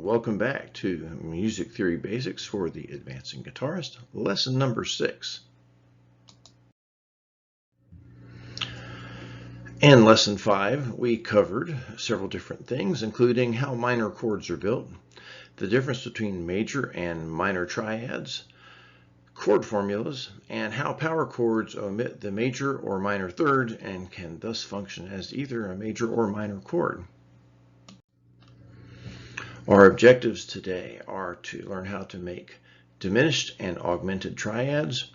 welcome back to Music Theory Basics for the Advancing Guitarist, lesson number 6. In lesson 5, we covered several different things, including how minor chords are built, the difference between major and minor triads, chord formulas, and how power chords omit the major or minor third and can thus function as either a major or minor chord. Our objectives today are to learn how to make diminished and augmented triads,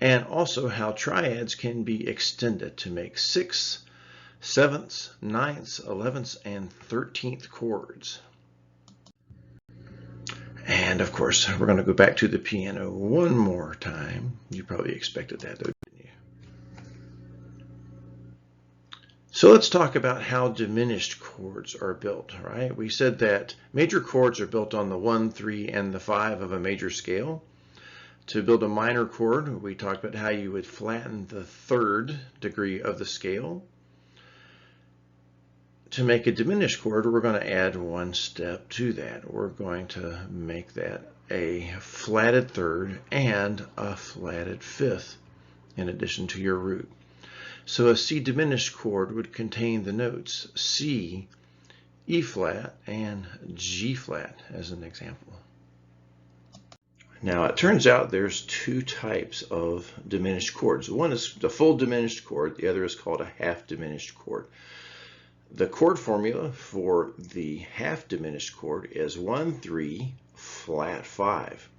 and also how triads can be extended to make 6th, 7th, 9th, 11th, and 13th chords. And of course, we're going to go back to the piano one more time. You probably expected that, though, didn't you? So let's talk about how diminished chords are built, right? We said that major chords are built on the 1, 3, and the 5 of a major scale. To build a minor chord, we talked about how you would flatten the 3rd degree of the scale. To make a diminished chord, we're going to add one step to that. We're going to make that a flatted 3rd and a flatted 5th in addition to your root. So a C diminished chord would contain the notes C, E flat, and G flat as an example. Now it turns out there's 2 types of diminished chords. One is the full diminished chord, the other is called a half diminished chord. The chord formula for the half diminished chord is 1, 3, flat 5.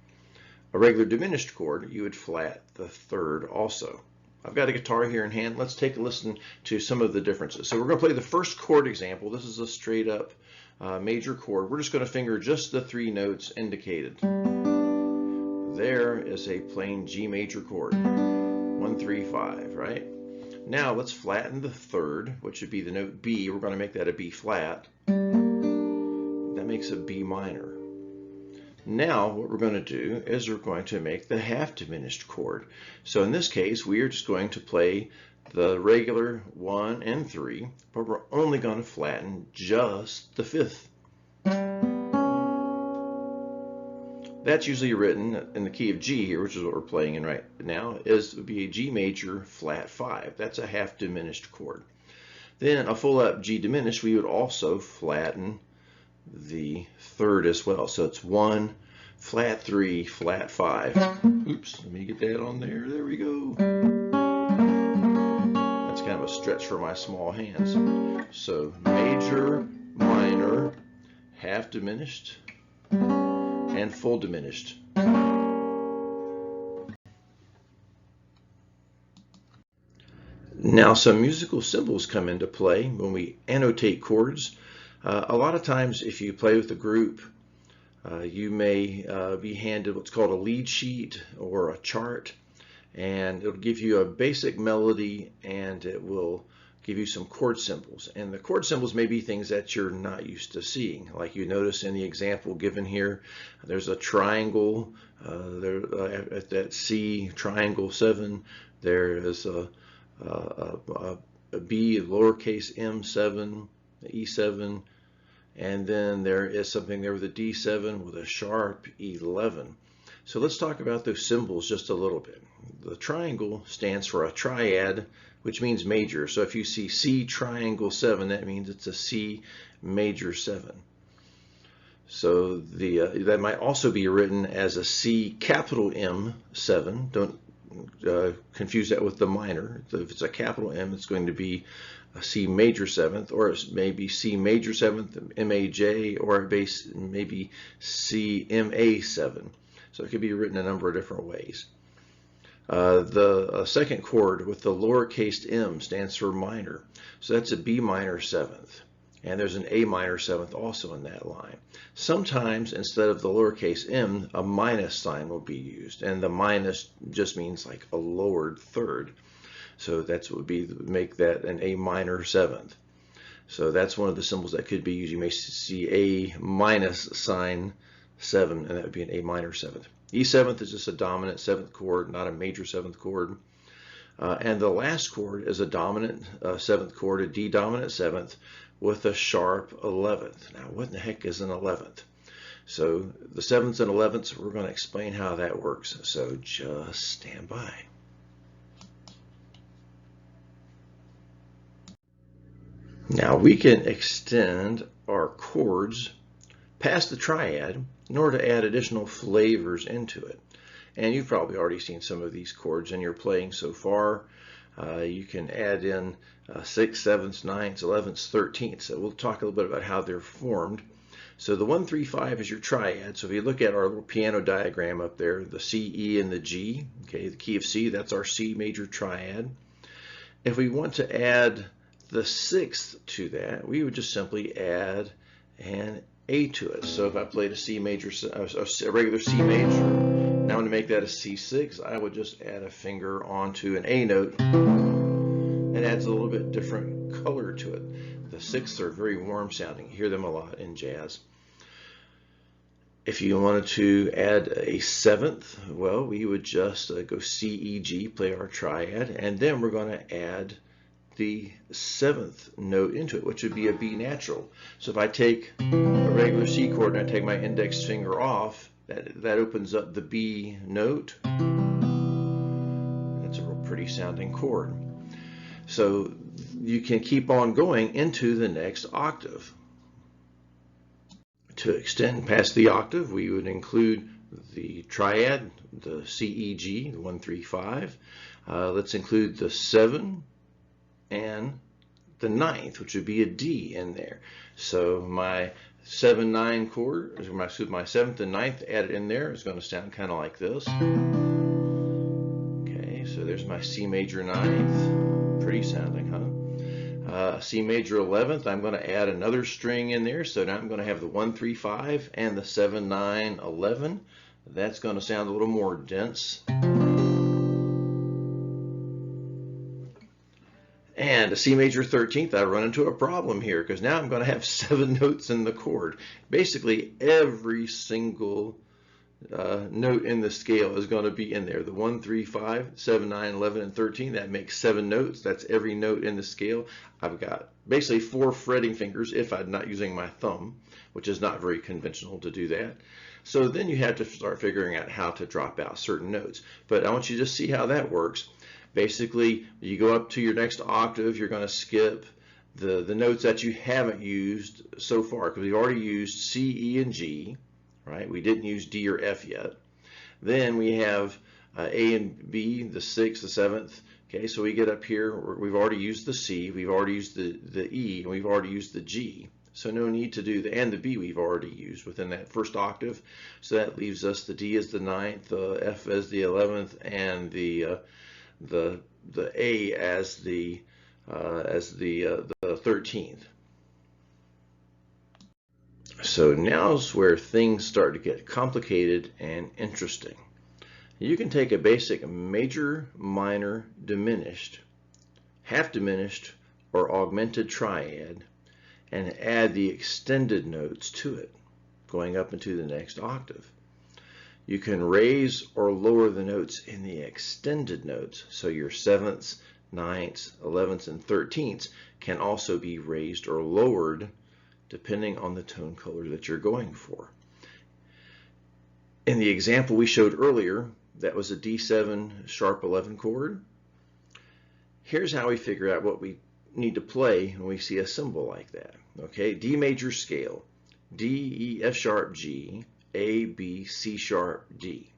A regular diminished chord, you would flat the 3rd also. I've got a guitar here in hand. Let's take a listen to some of the differences. So we're going to play the first chord example. This is a straight up major chord. We're just going to finger just the 3 notes indicated. There is a plain G major chord. 1, 3, 5, right? Now let's flatten the 3rd, which would be the note B. We're going to make that a B flat. That makes a B minor. Now what we're going to do is we're going to make the half diminished chord. So in this case, we are just going to play the regular 1 and 3, but we're only going to flatten just the 5th. That's usually written in the key of G here, which is what we're playing in right now, would be a G major flat 5. That's a half diminished chord. Then a full up G diminished, we would also flatten the 3rd as well. So it's 1, flat 3, flat 5. Oops, let me get that on there. There we go. That's kind of a stretch for my small hands. So major, minor, half diminished, and full diminished. Now some musical symbols come into play when we annotate chords. A lot of times if you play with a group, you may be handed what's called a lead sheet or a chart, and it'll give you a basic melody and it will give you some chord symbols. And the chord symbols may be things that you're not used to seeing. Like you notice in the example given here, there's a triangle at that C triangle 7. There is a B, lowercase m7, E7, and then there is something there with a D7 with a sharp 11. So let's talk about those symbols just a little bit. The triangle stands for a triad, which means major. So if you see C triangle 7, that means it's a C major 7. So that might also be written as a C capital M7. Don't confuse that with the minor. So if it's a capital M, it's going to be a C major 7th, or it may be C major 7th, MAJ, or maybe C MA7. So it could be written a number of different ways. The second chord with the lowercase m stands for minor. So that's a B minor 7th. And there's an A minor 7th also in that line. Sometimes instead of the lowercase m, a minus sign will be used. And the minus just means like a lowered 3rd. So that's what would be, make that an A minor 7th. So that's one of the symbols that could be used. You may see A minus sign 7, and that would be an A minor 7th. E7th is just a dominant 7th chord, not a major 7th chord. And the last chord is a dominant 7th chord, a D dominant 7th, with a sharp 11th. Now, what in the heck is an 11th? So the 7ths and 11ths, we're going to explain how that works. So just stand by. Now we can extend our chords past the triad in order to add additional flavors into it. And you've probably already seen some of these chords in your playing so far. You can add in 6th, 7th, 9th, 11th, 13th. So we'll talk a little bit about how they're formed. So the 1, 3, 5 is your triad. So if you look at our little piano diagram up there, the C, E, and the G, okay, the key of C, that's our C major triad. If we want to add the 6th to that, we would just simply add an A to it. So if I played a C major, a regular C major, now to make that a C6, I would just add a finger onto an A note. It adds a little bit different color to it. The 6ths are very warm sounding. You hear them a lot in jazz. If you wanted to add a 7th, well, we would just go C, E, G, play our triad, and then we're going to add the 7th note into it, which would be a B natural. So if I take a regular C chord and I take my index finger off, that opens up the B note. That's a real pretty sounding chord. So you can keep on going into the next octave. To extend past the octave, we would include the triad, the C, E, G, the 1, 3, 5. Let's include the 7 and the 9th, which would be a D in there. So my 7, 9 chord, my 7th and 9th added in there is going to sound kind of like this. Okay, so there's my C major 9th. Pretty sounding, huh? C major 11th, I'm going to add another string in there. So now I'm going to have the 1, 3, 5 and the 7, 9, 11. That's going to sound a little more dense. And a C major 13th, I run into a problem here because now I'm going to have 7 notes in the chord. Basically, every single note in the scale is going to be in there. The 1, 3, 5, 7, 9, 11, and 13, that makes 7 notes. That's every note in the scale. I've got basically 4 fretting fingers if I'm not using my thumb, which is not very conventional to do that. So then you have to start figuring out how to drop out certain notes. But I want you to see how that works. Basically, you go up to your next octave, you're going to skip the notes that you haven't used so far, because we've already used C, E, and G, right? We didn't use D or F yet. Then we have A and B, the 6th, the 7th. Okay, so we get up here, we've already used the C, we've already used the E, and we've already used the G. So no need to do and the B we've already used within that first octave. So that leaves us the D as the 9th, the F as the 11th, and the A as the 13th. So now's where things start to get complicated and interesting. You can take a basic major, minor, diminished, half diminished, or augmented triad and add the extended notes to it, going up into the next octave. You can raise or lower the notes in the extended notes, so your 7ths, 9ths, 11ths, and 13ths can also be raised or lowered depending on the tone color that you're going for. In the example we showed earlier, that was a D7 sharp 11 chord. Here's how we figure out what we need to play when we see a symbol like that. Okay, D major scale, D, E, F sharp, G, A, B, C sharp, D.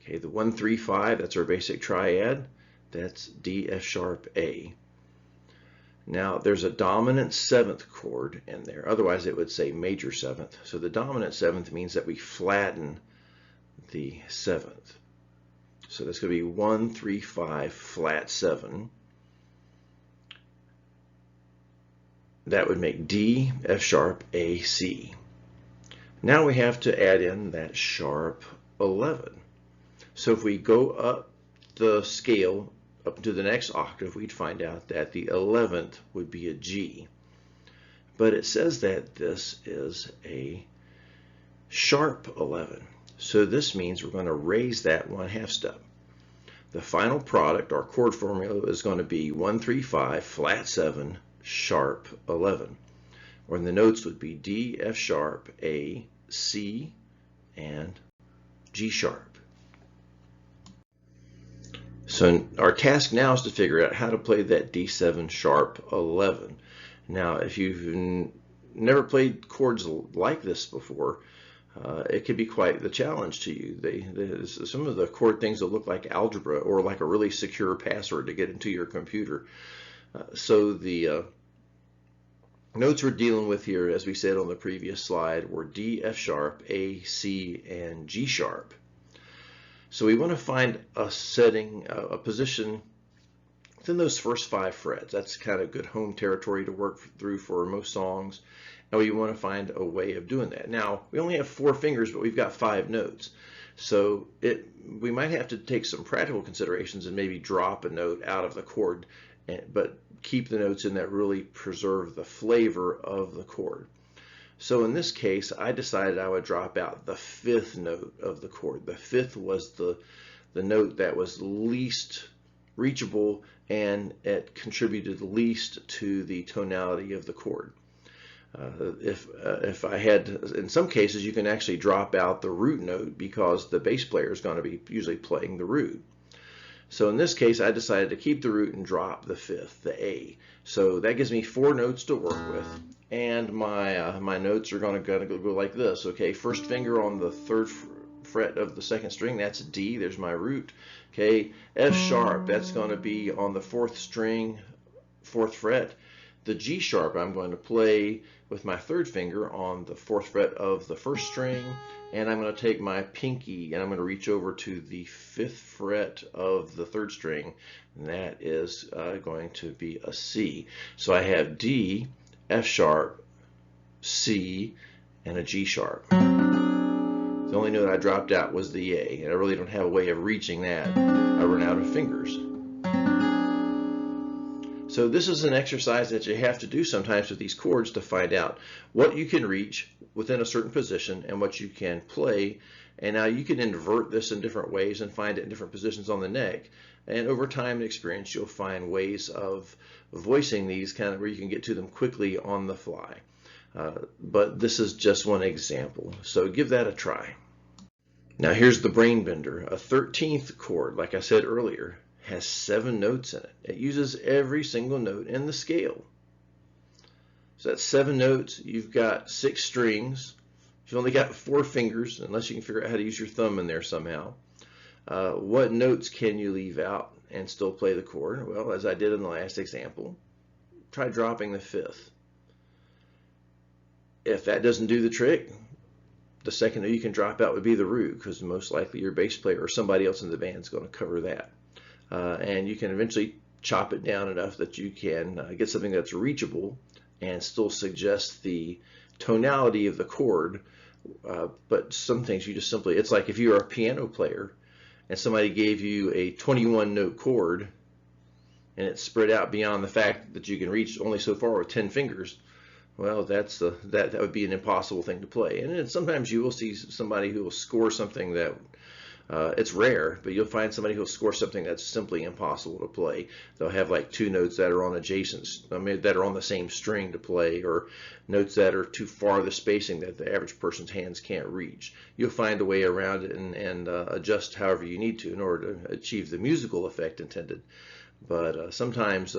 Okay, the 1, 3, 5, that's our basic triad. That's D, F sharp, A. Now there's a dominant 7th chord in there. Otherwise it would say major 7th. So the dominant 7th means that we flatten the 7th. So that's going to be 1, 3, 5, flat 7. That would make D, F sharp, A, C. Now we have to add in that sharp 11. So if we go up the scale up to the next octave, we'd find out that the 11th would be a G. But it says that this is a sharp 11. So this means we're going to raise that 1/2 step. The final product, our chord formula, is going to be 1, 3, 5, flat 7, sharp 11. Or the notes would be D, F sharp, A, C, and G sharp. So our task now is to figure out how to play that D7 sharp 11. Now, if you've never played chords like this before, it could be quite the challenge to you. Some of the chord things that look like algebra or like a really secure password to get into your computer. So the notes we're dealing with here, as we said on the previous slide, were D, F sharp, A, C, and G sharp. So we want to find a setting, a position within those first 5 frets. That's kind of good home territory to work through for most songs. And we want to find a way of doing that. Now, we only have 4 fingers, but we've got 5 notes. So we might have to take some practical considerations and maybe drop a note out of the chord, but keep the notes in that really preserve the flavor of the chord. So in this case, I decided I would drop out the 5th note of the chord. The 5th was the note that was least reachable, and it contributed least to the tonality of the chord. If I had, in some cases, you can actually drop out the root note because the bass player is going to be usually playing the root. So in this case, I decided to keep the root and drop the 5th, the A. So that gives me 4 notes to work with, and my notes are going to go like this. Okay, first finger on the 3rd fret of the 2nd string, that's D. There's my root. Okay, F sharp, that's going to be on the 4th string, 4th fret. The G sharp I'm going to play with my 3rd finger on the 4th fret of the 1st string, and I'm going to take my pinky and I'm going to reach over to the 5th fret of the 3rd string, and that is going to be a C. So I have D, F sharp, C, and a G sharp. The only note I dropped out was the A, and I really don't have a way of reaching that. I run out of fingers. So this is an exercise that you have to do sometimes with these chords to find out what you can reach within a certain position and what you can play. And now you can invert this in different ways and find it in different positions on the neck. And over time and experience, you'll find ways of voicing these kind of where you can get to them quickly on the fly. But this is just one example. So give that a try. Now here's the brain bender. A 13th chord, like I said earlier, has 7 notes in it. It uses every single note in the scale. So that's 7 notes. You've got 6 strings. You've only got 4 fingers, unless you can figure out how to use your thumb in there somehow. What notes can you leave out and still play the chord? Well, as I did in the last example, try dropping the 5th. If that doesn't do the trick, the second note you can drop out would be the root, because most likely your bass player or somebody else in the band is going to cover that. And you can eventually chop it down enough that you can get something that's reachable and still suggest the tonality of the chord. But some things you just simply, it's like if you're a piano player and somebody gave you a 21 note chord and it's spread out beyond the fact that you can reach only so far with 10 fingers, well, that would be an impossible thing to play. And then sometimes you will see somebody who will score something that it's rare, but you'll find somebody who'll score something that's simply impossible to play. They'll have like 2 notes that are on that are on the same string to play, or notes that are too far the spacing that the average person's hands can't reach. You'll find a way around it and adjust however you need to in order to achieve the musical effect intended. But sometimes,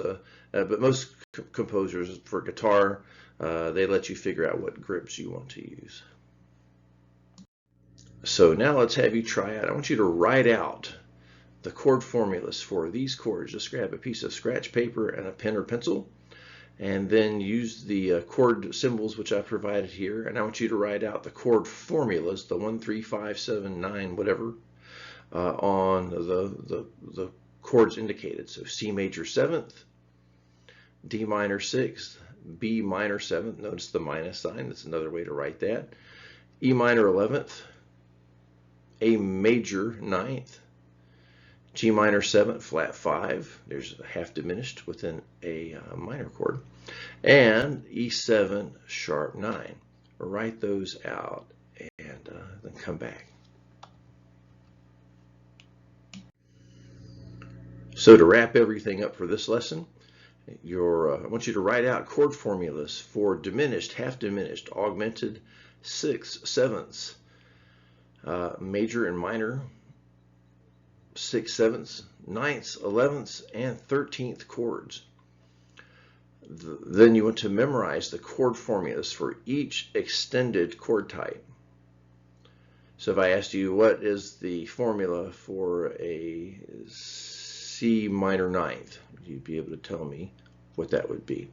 but most composers for guitar, they let you figure out what grips you want to use. So now let's have you try out. I want you to write out the chord formulas for these chords. Just grab a piece of scratch paper and a pen or pencil, and then use the chord symbols which I provided here. And I want you to write out the chord formulas, the 1, 3, 5, 7, 9, whatever, on the chords indicated. So C major 7th, D minor 6th, B minor 7th. Notice the minus sign. That's another way to write that. E minor 11th. A major 9th, G minor 7th, flat 5, there's a half diminished within a minor chord, and E7 sharp 9. Write those out and then come back. So to wrap everything up for this lesson, I want you to write out chord formulas for diminished, half diminished, augmented, sixths, sevenths, major and minor, sixths, sevenths, ninths, 11ths, and 13th chords. Then you want to memorize the chord formulas for each extended chord type. So if I asked you what is the formula for a C minor ninth, you'd be able to tell me what that would be.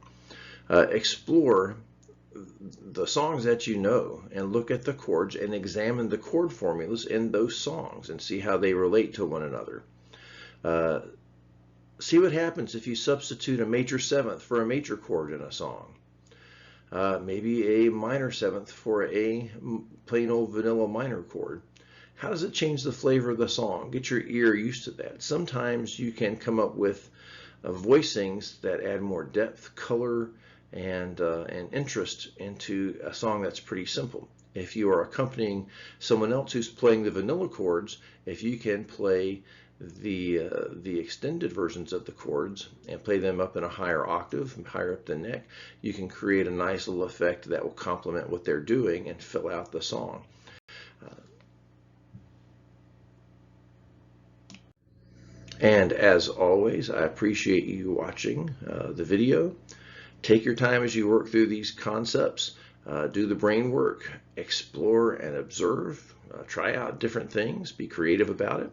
Explore the songs that you know and look at the chords and examine the chord formulas in those songs and see how they relate to one another. See what happens if you substitute a major seventh for a major chord in a song. Maybe a minor seventh for a plain old vanilla minor chord. How does it change the flavor of the song? Get your ear used to that. Sometimes you can come up with voicings that add more depth, color, and interest into a song that's pretty simple. If you are accompanying someone else who's playing the vanilla chords, if you can play the extended versions of the chords and play them up in a higher octave, higher up the neck, you can create a nice little effect that will complement what they're doing and fill out the song. And as always, I appreciate you watching the video. Take your time as you work through these concepts. Do the brain work, explore and observe, try out different things, be creative about it.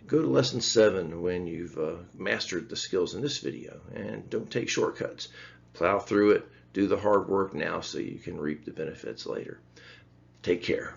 Go to lesson 7 when you've mastered the skills in this video, and don't take shortcuts. Plow through it, do the hard work now so you can reap the benefits later. Take care.